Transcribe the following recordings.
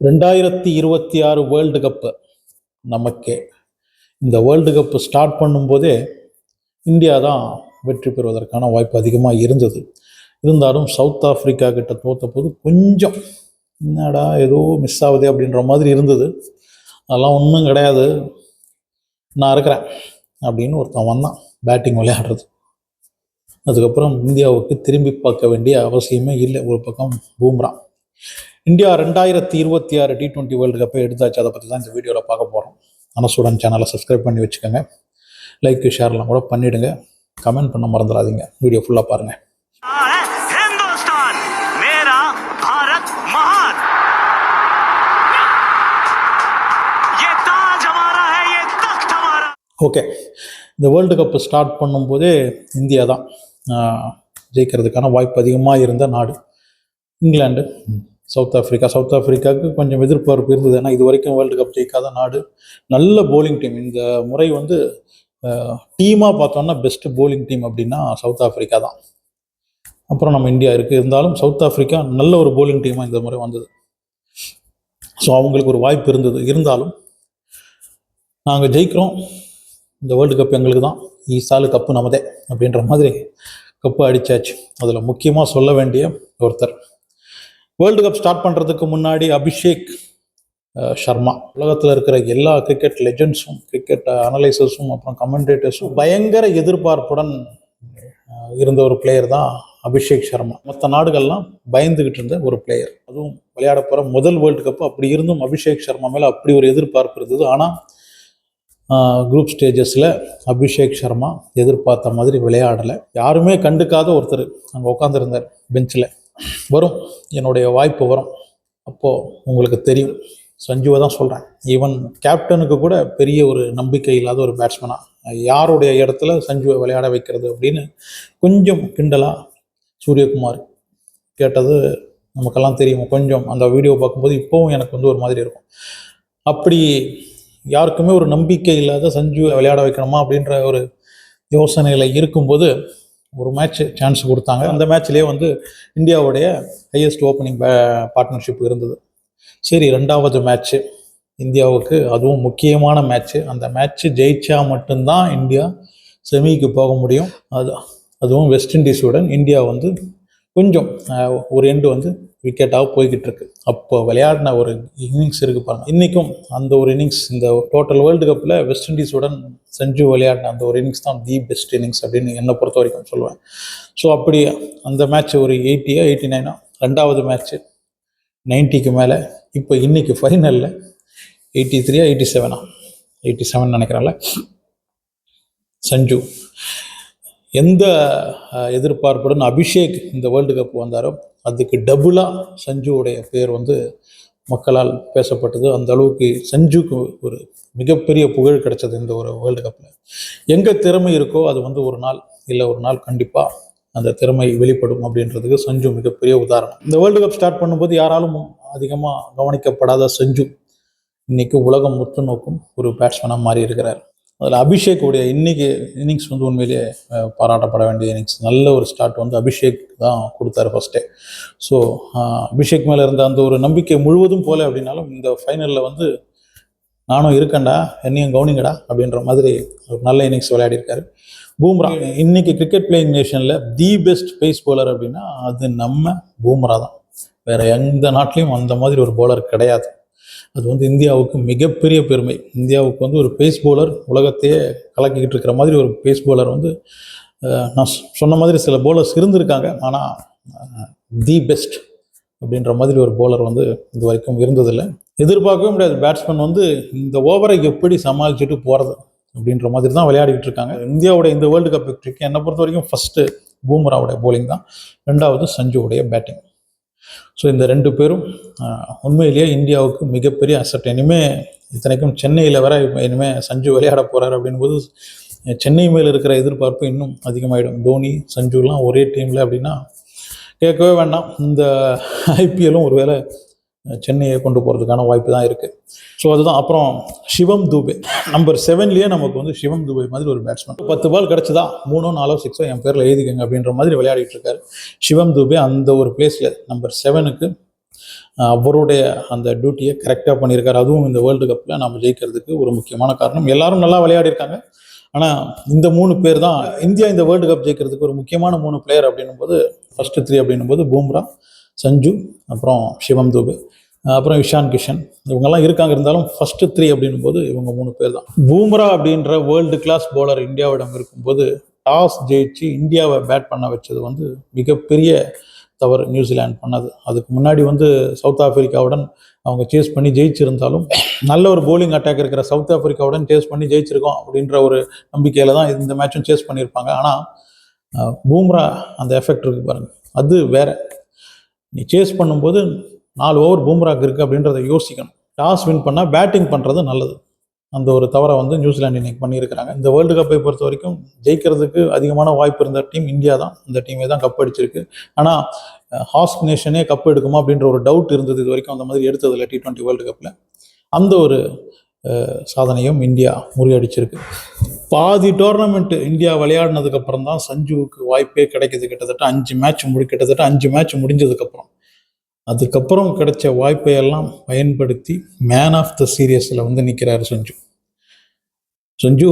2026 world cup நமக்கே. இந்த world cup start பண்ணும்போதே இந்தியா தான் வெற்றி பெறுவதற்கான வாய்ப்பு அதிகமாக இருந்தது. இருந்தாலும் சவுத் ஆஃப்ரிக்கா கிட்ட தோற்ற போது கொஞ்சம் என்னடா ஏதோ மிஸ் ஆகுது அப்படின்ற மாதிரி இருந்தது. அதெல்லாம் ஒன்றும் கிடையாது, நான் இருக்கிறேன் அப்படின்னு ஒருத்தன் வந்தான் பேட்டிங் விளையாடுறது. அதுக்கப்புறம் இந்தியாவுக்கு திரும்பி பார்க்க வேண்டிய அவசியமே இல்லை. ஒரு பக்கம் பூம்ரா. இந்தியா 2026 T20 வேர்ல்டு கப்பை எடுத்தாச்சு. அதை பற்றி தான் இந்த வீடியோவில் பார்க்க போகிறோம். அனசுடன் சேனலை சப்ஸ்கிரைப் பண்ணி வச்சுக்கோங்க. லைக் ஷேர்லாம் கூட பண்ணிவிடுங்க. கமெண்ட் பண்ண மறந்துடாதீங்க. வீடியோ ஃபுல்லாக பாருங்கள். ஓகே, இந்த வேர்ல்டு கப்பு ஸ்டார்ட் பண்ணும்போதே இந்தியா தான் ஜெயிக்கிறதுக்கான வாய்ப்பு அதிகமாக இருந்த நாடு. இங்கிலாந்து, சவுத் ஆஃப்ரிக்காவுக்கு கொஞ்சம் எதிர்பார்ப்பு இருந்தது. ஏன்னா இது வரைக்கும் வேர்ல்டு கப் ஜெயிக்காத நாடு. நல்ல போலிங் டீம். இந்த முறை வந்து டீமாக பார்த்தோம்னா பெஸ்ட் போலிங் டீம் அப்படின்னா சவுத் ஆஃப்ரிக்கா தான். அப்புறம் நம்ம இந்தியா இருக்குது. இருந்தாலும் சவுத் ஆஃப்ரிக்கா நல்ல ஒரு போலிங் டீமாக இந்த முறை வந்தது. ஸோ அவங்களுக்கு ஒரு வாய்ப்பு இருந்தது. இருந்தாலும் நாங்கள் ஜெயிக்கிறோம், இந்த வேர்ல்டு கப் எங்களுக்கு தான், ஈசாலு கப்பு நமதே அப்படின்ற மாதிரி கப்பு அடித்தாச்சு. அதில் முக்கியமாக சொல்ல வேண்டிய ஒருத்தர், வேர்ல்டு கப் ஸ்டார்ட் பண்ணுறதுக்கு முன்னாடி அபிஷேக் சர்மா, உலகத்தில் இருக்கிற எல்லா கிரிக்கெட் லெஜெண்ட்ஸும், கிரிக்கெட் அனலைசர்ஸும், அப்புறம் கமெண்டேட்டர்ஸும் பயங்கர எதிர்பார்ப்புடன் இருந்த ஒரு பிளேயர் தான் அபிஷேக் சர்மா. மற்ற நாடுகள்லாம் பயந்துகிட்டு இருந்த ஒரு பிளேயர். அதுவும் விளையாட போகிற முதல் வேர்ல்டு கப்பு. அப்படி இருந்தும் அபிஷேக் சர்மா மேலே அப்படி ஒரு எதிர்பார்ப்பு இருந்தது. ஆனால் குரூப் ஸ்டேஜஸில் அபிஷேக் சர்மா எதிர்பார்த்த மாதிரி விளையாடலை. யாருமே கண்டுக்காத ஒருத்தர் அங்கே உட்காந்துருந்தார் பெஞ்சில். வரும், என்னுடைய வாய்ப்பு வரும். அப்போது உங்களுக்கு தெரியும், சஞ்சுவை தான் சொல்கிறேன். ஈவன் கேப்டனுக்கு கூட பெரிய ஒரு நம்பிக்கை இல்லாத ஒரு பேட்ஸ்மேனாக யாருடைய இடத்துல சஞ்சுவை விளையாட வைக்கிறது அப்படின்னு கொஞ்சம் கிண்டலாக சூரியகுமார் கேட்டது நமக்கெல்லாம் தெரியும். கொஞ்சம் அந்த வீடியோ பார்க்கும்போது இப்போவும் எனக்கு வந்து ஒரு மாதிரி இருக்கும். அப்படி யாருக்குமே ஒரு நம்பிக்கை இல்லாத சஞ்சுவை விளையாட வைக்கணுமா அப்படின்ற ஒரு யோசனையில் இருக்கும்போது ஒரு மேட்ச் சான்ஸ் கொடுத்தாங்க. அந்த மேட்ச்லேயே வந்து இந்தியாவுடைய ஹையஸ்ட் ஓப்பனிங் பார்ட்னர்ஷிப் இருந்தது. சரி, 2வது மேட்ச்சு இந்தியாவுக்கு, அதுவும் முக்கியமான மேட்ச்சு. அந்த மேட்ச்சு ஜெயிச்சா மட்டும்தான் இந்தியா செமிக்கு போக முடியும். அதுவும் வெஸ்ட் இண்டீஸுடன் இந்தியா வந்து கொஞ்சம் ஒரு எண்டு வந்து விக்கெட்டாக போய்கிட்டு இருக்கு. அப்போ விளையாடின ஒரு இன்னிங்ஸ் இருக்குது பாருங்க. இன்றைக்கும் அந்த ஒரு இன்னிங்ஸ், இந்த டோட்டல் வேர்ல்டு கப்பில் வெஸ்ட் இண்டீஸுடன் சஞ்சு விளையாடின அந்த ஒரு இன்னிங்ஸ் தான் தி பெஸ்ட் இன்னிங்ஸ் அப்படின்னு என்னை பொறுத்த வரைக்கும் சொல்லுவேன். ஸோ அப்படி அந்த மேட்ச் ஒரு 80 89 2வது மேட்ச்சு 90க்கு மேலே. இப்போ இன்னைக்கு ஃபைனலில் 83 87 நினைக்கிறேன்ல. சஞ்சு எந்த எதிர்பார்ப்புடன் அபிஷேக் இந்த வேர்ல்டு கப் வந்தாரோ அதுக்கு டபுளாக சஞ்சுவுடைய பேர் வந்து மக்களால் பேசப்பட்டது. அந்த அளவுக்கு சஞ்சுக்கு ஒரு மிகப்பெரிய புகழ் கிடைச்சது இந்த ஒரு வேர்ல்டு கப்பில். எங்கே திறமை இருக்கோ அது வந்து ஒரு நாள் கண்டிப்பாக அந்த திறமை வெளிப்படும் அப்படின்றதுக்கு சஞ்சு மிகப்பெரிய உதாரணம். இந்த வேர்ல்டு கப் ஸ்டார்ட் பண்ணும்போது யாராலும் அதிகமாக கவனிக்கப்படாத சஞ்சு இன்னைக்கு உலகம் முற்று நோக்கும் ஒரு பேட்ஸ்மேனாக மாறி இருக்கிறார். அதில் அபிஷேக்குடைய இன்னைக்கு இன்னிங்ஸ் வந்து உண்மையிலேயே பாராட்டப்பட வேண்டிய இன்னிங்ஸ். நல்ல ஒரு ஸ்டார்ட் வந்து அபிஷேக் தான் கொடுத்தாரு ஃபர்ஸ்டே. ஸோ அபிஷேக் மேலே இருந்த அந்த ஒரு நம்பிக்கை முழுவதும் போல அப்படின்னாலும் இந்த ஃபைனலில் வந்து நானும் இருக்கேன்டா, என்னையும் கவனிங்கடா அப்படின்ற மாதிரி ஒரு நல்ல இன்னிங்ஸ் விளையாடிருக்காரு. பூம்ரா இன்னைக்கு கிரிக்கெட் பிளேயிங் நேஷனில் தி பெஸ்ட் பேஸ் போலர் அப்படின்னா அது நம்ம பூம்ரா தான். வேற எந்த நாட்டிலையும் அந்த மாதிரி ஒரு போலர் கிடையாது. அது வந்து இந்தியாவுக்கு மிகப்பெரிய பெருமை. இந்தியாவுக்கு வந்து ஒரு பேஸ் போலர் உலகத்தையே கலக்கிக்கிட்டு இருக்கிற மாதிரி ஒரு பேஸ் போலர் வந்து நான் சொன்ன மாதிரி சில போலர்ஸ் இருந்திருக்காங்க. ஆனால் தி பெஸ்ட் அப்படின்ற மாதிரி ஒரு போலர் வந்து இது வரைக்கும் இருந்ததில்லை. எதிர்பார்க்கவே முடியாது. பேட்ஸ்மேன் வந்து இந்த ஓவரை எப்படி சமாளிச்சுட்டு போகிறது அப்படின்ற மாதிரி தான் விளையாடிக்கிட்டு இருக்காங்க. இந்தியாவுடைய இந்த வேர்ல்டு கப் வெற்றிக்கு என்னை பொறுத்த வரைக்கும் ஃபஸ்ட்டு பூம்ராவுடைய போலிங் தான், 2வது சஞ்சுவுடைய பேட்டிங். ஸோ இந்த 2 பேரும் உண்மையிலேயே இந்தியாவுக்கு மிகப்பெரிய அசட். இனிமேல் இத்தனைக்கும் சென்னையில் வர இனிமேல் சஞ்சு விளையாட போகிறார் அப்படின்போது சென்னை மேல் இருக்கிற எதிர்பார்ப்பு இன்னும் அதிகமாகிடும். தோனி சஞ்சுலாம் ஒரே டீமில் அப்படின்னா கேட்கவே வேண்டாம். இந்த ஐபிஎல்லும் ஒருவேளை சென்னையை கொண்டு போகிறதுக்கான வாய்ப்பு தான் இருக்குது. ஸோ அதுதான். அப்புறம் சிவம் துபே நம்பர் 7லேயே நமக்கு வந்து சிவம் துபே மாதிரி ஒரு பேட்ஸ்மேன். 10 பால் கிடச்சிதா 3 4 6 என் பேரில் எழுதிக்கங்க அப்படின்ற மாதிரி விளையாடிட்டு இருக்காரு சிவம் துபே. அந்த ஒரு பிளேஸில் நம்பர் 7க்கு அவருடைய அந்த டியூட்டியை கரெக்டாக பண்ணியிருக்காரு. அதுவும் இந்த வேர்ல்டு கப்பில் நம்ம ஜெயிக்கிறதுக்கு ஒரு முக்கியமான காரணம். எல்லாரும் நல்லா விளையாடிருக்காங்க. ஆனால் இந்த 3 பேர் தான் இந்தியா இந்த வேர்ல்டு கப் ஜெயிக்கிறதுக்கு ஒரு முக்கியமான 3 பிளேயர் அப்படின்னும் போது, ஃபர்ஸ்ட் 3 அப்படின்னும் போது பூம்ரா, சஞ்சு, அப்புறம் சிவம் துபே, அப்புறம் இஷான் கிஷன், இவங்கெல்லாம் இருக்காங்க. இருந்தாலும் ஃபர்ஸ்ட் 3 அப்படின்னும் போது இவங்க 3 பேர் தான். பூம்ரா அப்படின்ற வேர்ல்டு கிளாஸ் பவுலர் இந்தியாவிடம் இருக்கும்போது டாஸ் ஜெயிச்சு இந்தியாவை பேட் பண்ண வச்சது வந்து மிகப்பெரிய தவறு நியூசிலாந்து பண்ணது. அதுக்கு முன்னாடி வந்து சவுத் ஆப்பிரிக்காவுடன் அவங்க சேஸ் பண்ணி ஜெயிச்சிருந்தாலும், நல்ல ஒரு போலிங் அட்டாக் இருக்கிற சவுத் ஆப்பிரிக்காவுடன் சேஸ் பண்ணி ஜெயிச்சிருக்கோம் அப்படின்ற ஒரு நம்பிக்கையில் தான் இந்த மேட்சும் சேஸ் பண்ணியிருப்பாங்க. ஆனால் பூம்ரா அந்த எஃபெக்ட் இருக்கு பாருங்க, அது வேற. நீ சேஸ் பண்ணும்போது 4 ஓவர் பூம்ராக்கு இருக்குது அப்படின்றத யோசிக்கணும். டாஸ் வின் பண்ணால் பேட்டிங் பண்ணுறது நல்லது. அந்த ஒரு தவறை வந்து நியூசிலாந்து இன்னைக்கு பண்ணியிருக்கிறாங்க. இந்த வேர்ல்டு கப்பை பொறுத்த வரைக்கும் ஜெயிக்கிறதுக்கு அதிகமான வாய்ப்பு இருந்த டீம் இந்தியா தான். இந்த டீமே தான் கப் அடிச்சிருக்கு. ஆனால் ஹாஸ்ட் நேஷனே கப் எடுக்குமா அப்படின்ற ஒரு டவுட் இருந்தது. இது வரைக்கும் அந்த மாதிரி எடுத்ததில்லை T20 வேர்ல்டு கப்பில். அந்த ஒரு சாதனையும் இந்தியா முறியடிச்சிருக்கு. பாதி டோர்னமெண்ட் இந்தியா விளையாடினதுக்கப்புறம் தான் சஞ்சுவுக்கு வாய்ப்பே கிடைக்கிது. கிட்டத்தட்ட 5 மேட்ச் முடிஞ்சதுக்கப்புறம். அதுக்கப்புறம் கிடைச்ச வாய்ப்பையெல்லாம் பயன்படுத்தி மேன் ஆஃப் த சீரியஸில் வந்து நிற்கிறாரு சஞ்சு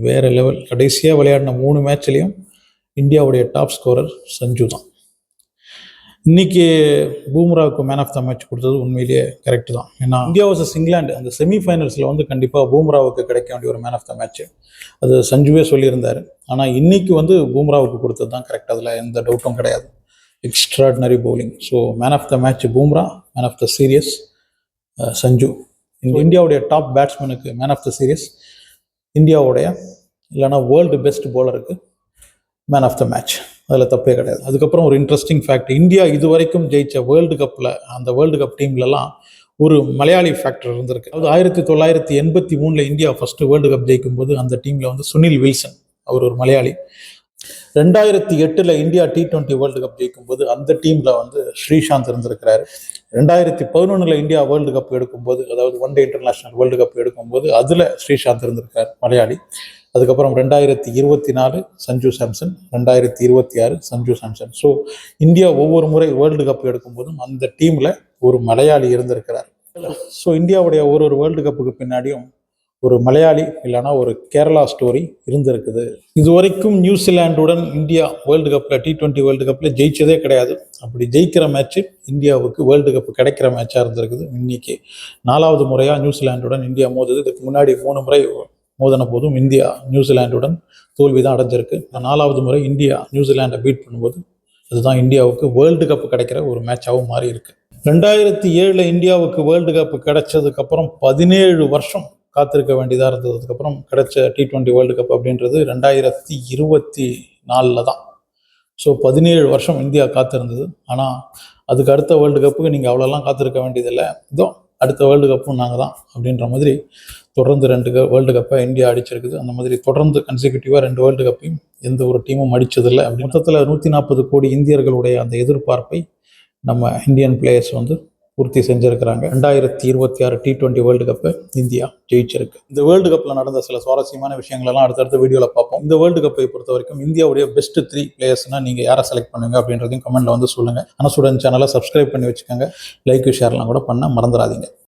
வேற லெவல். கடைசியாக விளையாடின 3 மேட்ச்லேயும் இந்தியாவுடைய டாப் ஸ்கோரர் சஞ்சு தான். இன்னைக்கு பூம்ராவுக்கு மேன் ஆஃப் த மேட்ச் கொடுத்தது உண்மையிலேயே கரெக்டு தான். ஏன்னா இந்தியா வர்சஸ் இங்கிலாந்து அந்த செமிஃபைனல்ஸில் வந்து கண்டிப்பாக பூம்ராவுக்கு கிடைக்க வேண்டிய ஒரு மேன் ஆஃப் த மேட்ச் அது சஞ்சுவே சொல்லியிருந்தார். ஆனால் இன்னைக்கு வந்து பூம்ராவுக்கு கொடுத்தது தான் கரெக்ட், அதில் எந்த டவுட்டும் கிடையாது. Extraordinary bowling. So man of the match Bumrah, man of the series Sanju. இந்தியாவுடைய டாப் பேட்ஸ்மேனுக்கு மேன் ஆஃப் த சீரியஸ், இந்தியாவுடைய இல்லைனா வேர்ல்டு பெஸ்ட் பவுலருக்கு மேன் ஆஃப் த மேட்ச், அதில் தப்பே கிடையாது. அதுக்கப்புறம் ஒரு இன்ட்ரெஸ்டிங் ஃபேக்ட், இந்தியா இது வரைக்கும் ஜெயித்த வேர்ல்டு கப்பில் அந்த வேர்ல்டு கப் டீம்லலாம் ஒரு மலையாளி ஃபேக்டர் இருந்திருக்கு. அதாவது 1983 இந்தியா ஃபர்ஸ்ட் வேர்ல்டு கப் ஜெயிக்கும் போது அந்த டீமில் வந்து சுனில் வில்சன், அவர் ஒரு Malayali. 2008 India T20 world cup ஜெயிக்கும் போது அந்த டீம்ல வந்து ஸ்ரீசாந்த் இருந்திருக்கிறாரு. 2011 இந்தியா வேர்ல்டு கப் எடுக்கும்போது, அதாவது one day international world cup எடுக்கும்போது அதுல ஸ்ரீசாந்த் இருந்திருக்கார், மலையாளி. அதுக்கப்புறம் 2024 சஞ்சு சாம்சன், 2026 சஞ்சு சாம்சன். ஸோ இந்தியா ஒவ்வொரு முறை வேர்ல்டு கப் எடுக்கும்போதும் அந்த டீம்ல ஒரு மலையாளி இருந்திருக்கிறார். ஸோ இந்தியாவுடைய ஒரு வேர்ல்டு கப்புக்கு பின்னாடியும் ஒரு மலையாளி இல்லைனா ஒரு கேரளா ஸ்டோரி இருந்திருக்குது. இது வரைக்கும் நியூசிலாண்டுடன் இந்தியா வேர்ல்டு கப்பில் T20 வேர்ல்டு கப்பில் ஜெயிச்சதே கிடையாது. அப்படி ஜெயிக்கிற மேட்ச்சு இந்தியாவுக்கு வேர்ல்டு கப் கிடைக்கிற மேட்சாக இருந்திருக்குது. இன்னைக்கு 4வது முறையாக நியூசிலாண்டுடன் இந்தியா மோதுது. இதுக்கு முன்னாடி 3 முறை மோதின போதும் இந்தியா நியூசிலாண்டுடன் தோல்வி தான் அடைஞ்சிருக்கு. 4வது முறை இந்தியா நியூசிலாண்டை பீட் பண்ணும்போது அதுதான் இந்தியாவுக்கு வேர்ல்டு கப் கிடைக்கிற ஒரு மேட்சாகவும் மாறி இருக்கு. 2007 இந்தியாவுக்கு வேர்ல்டு கப் கிடைச்சதுக்கப்புறம் 17 வருஷம் காத்திருக்க வேண்டியதாக இருந்தது. அதுக்கப்புறம் கிடைச்ச T20 வேர்ல்டு கப் அப்படின்றது 2024 தான். ஸோ 17 வருஷம் இந்தியா காத்திருந்தது. ஆனால் அதுக்கு அடுத்த வேர்ல்டு கப்புக்கு நீங்கள் அவ்வளோலாம் காத்திருக்க வேண்டியதில்லை, இதோ அடுத்த வேர்ல்டு கப்பும் நாங்கள் தான் அப்படின்ற மாதிரி தொடர்ந்து 2 வேர்ல்டு கப்பை இந்தியா அடிச்சிருக்குது. அந்த மாதிரி தொடர்ந்து கன்சிக்யூட்டிவாக 2 வேர்ல்டு கப்பையும் எந்த ஒரு டீமும் அடித்ததில்லை. அப்படி மொத்தத்தில் 140 கோடி இந்தியர்களுடைய அந்த எதிர்பார்ப்பை நம்ம இந்தியன் பிளேயர்ஸ் வந்து பூர்த்தி செஞ்சிருக்கிறாங்க. 2026 T20 வேர்ல்டு கப்பை இந்தியா ஜெயிச்சிருக்கு. இந்த வேர்ல்டு கப்பில் நடந்த சில சுவாரஸ்யமான விஷயங்களெல்லாம் அடுத்தடுத்த வீடியோவில் பார்ப்போம். இந்த வேர்ல்டு கப்பை பொறுத்த வரைக்கும் இந்தியாவுடைய பெஸ்ட் 3 பிளேயர்ஸ்னா நீங்கள் யாரை செலக்ட் பண்ணுங்க அப்படின்றதையும் கமெண்ட்ல வந்து சொல்லுங்கள். ஆனால் ஸ்டூடெண்ட் சேனலை சப்ஸ்கிரைப் பண்ணி வச்சுக்கோங்க. லைக் ஷேர்லாம் கூட பண்ண மறந்துடாதீங்க.